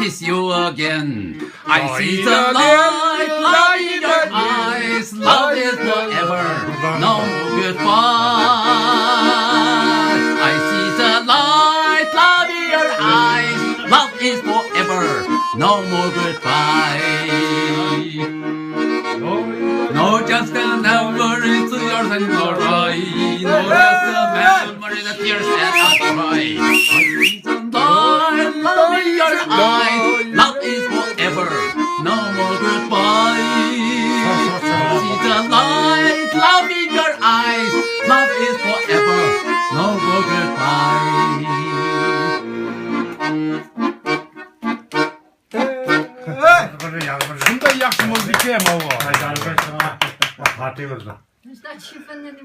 kiss you again. I see the light, light in your eyes. Love is forever, no goodbye. I see the light, love in your eyes. Love is forever, no more goodbye. No, just a memory to yours and your eye. No, just a memory that tears that I cry. I see the light, love in your eyes. Love is forever, no more goodbye. I see the light, love in your eyes. Love is forever, no more goodbye. Şunday yaxşı müzik ya mı o? Значит, чифенный не